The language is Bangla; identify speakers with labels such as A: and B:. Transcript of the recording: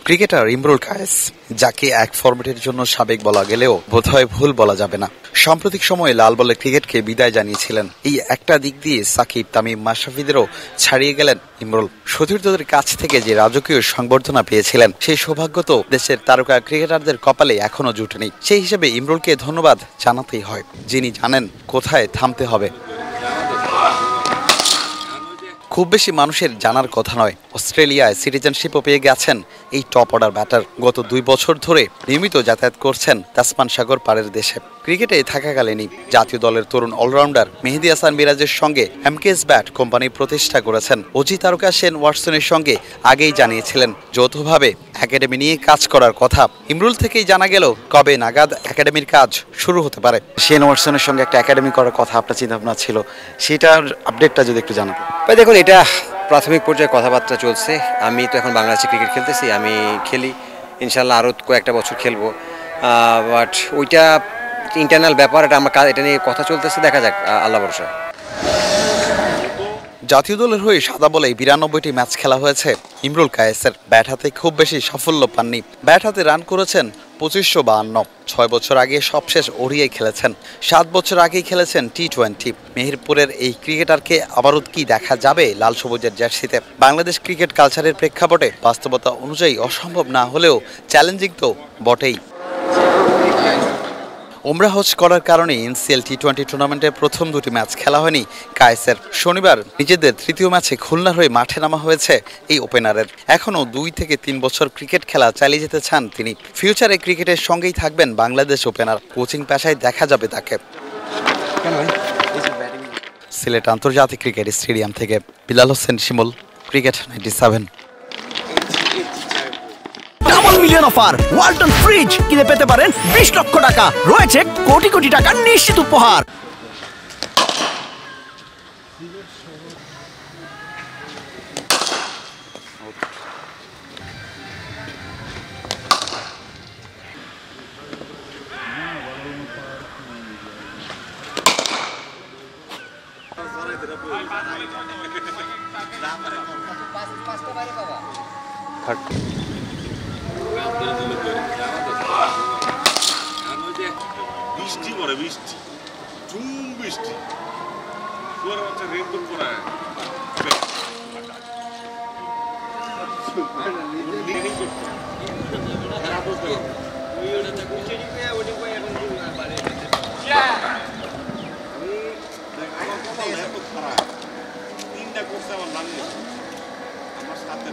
A: ক্রিকেটার ইমরুল কায়েস, যাকে এক ফরম্যাটের জন্য সাবেক বলা গেলেও বোধহয় ভুল বলা যাবে না, সাম্প্রতিক সময়ে লাল বলের ক্রিকেটকে বিদায় জানিয়েছিলেন। এই একটা দিক দিয়ে সাকিব, তামিম, মাশরাফিদেরও ছাড়িয়ে গেলেন ইমরুল। সতীর্থদের কাছ থেকে যে রাজকীয় সংবর্ধনা পেয়েছিলেন, সেই সৌভাগ্য তো দেশের তারকা ক্রিকেটারদের কপালে এখনো জুটেনি। সেই হিসেবে ইমরুলকে ধন্যবাদ জানাতেই হয়, যিনি জানেন কোথায় থামতে হবে। খুব বেশি মানুষের জানার কথা নয়, অস্ট্রেলিয়ায় সিটিজেনশিপও পেয়ে গেছেন এই টপ অর্ডার ব্যাটার। গত 2 বছর ধরে নিয়মিত যাতায়াত করছেন তাসমান সাগর পাড়ের দেশে। ক্রিকেটে থাকাকালীনই জাতীয় দলের তরুণ অলরাউন্ডার মেহেদী হাসান মিরাজের সঙ্গে এমকেএস ব্যাট কোম্পানি প্রতিষ্ঠা করেছেন। অজি তারকা শেন ওয়াটসনের সঙ্গে আগেই জানিয়েছিলেন যৌথভাবে একাডেমি নিয়ে কাজ করার কথা। ইমরুল থেকেই জানা গেল কবে নাগাদ একাডেমির কাজ শুরু হতে পারে। শেন ওয়াটসনের সঙ্গে একটা একাডেমি করার কথা আপনার চিন্তাভাবনা ছিল, সেটার আপডেটটা যদি একটু জানাতেন।
B: ভাই দেখুন, এটা প্রাথমিক পর্যায়ে কথাবার্তা চলছে। আমি তো এখন বাংলাদেশে ক্রিকেট খেলতেছি, আমি খেলি, ইনশাল্লাহ আরও কয়েকটা বছর খেলবো। বাট ওইটা ইন্টারনাল ব্যাপার, এটা নিয়ে কথা চলতেছে, দেখা যাক, আল্লাহ ভরসা।
A: জাতীয় দলের হয়ে সাদা বলে 92টি ম্যাচ খেলা হয়েছে ইমরুল কায়েসের। ব্যাট হাতে খুব বেশি সাফল্য পাননি। ব্যাট হাতে রান করেছেন 2552। 6 বছর আগে সবশেষ ওডিআই খেলেছেন, 7 বছর আগেই খেলেছেন টি-20। মেহেরপুরের এই ক্রিকেটারকে আবারও কি দেখা যাবে লাল সবুজের জার্সিতে? বাংলাদেশ ক্রিকেট কালচারের প্রেক্ষাপটে বাস্তবতা অনুযায়ী অসম্ভব না হলেও চ্যালেঞ্জিং তো বটেই। ওমরা হজ করার কারণে এনসিএল টি-20 টুর্নামেন্টের প্রথম 2টি ম্যাচ খেলা হয়নি কায়েসের। শনিবার নিজেদের তৃতীয় ম্যাচে খুলনার হয়ে মাঠে নামা হয়েছে এই ওপেনারের। এখনও 2 থেকে 3 বছর ক্রিকেট খেলা চালিয়ে যেতে চান তিনি। ফিউচারে ক্রিকেটের সঙ্গেই থাকবেন বাংলাদেশ ওপেনার। কোচিং পেশায় দেখা যাবে তাকে। সিলেট আন্তর্জাতিক ক্রিকেট স্টেডিয়াম থেকে Bilal Hossain Shimul, cricket 97।
C: Double million offer Walton fridge কিনে পেতে পারেন 20 লক্ষ টাকা। রয়েছে কোটি কোটি টাকার নিশ্চিত উপহার।
D: বৃষ্টি পড়ে, বৃষ্টি ঝুম বৃষ্টি, পুরো বাচ্চা রেনকোট পরায়। তিনটা করছে আমার সাথে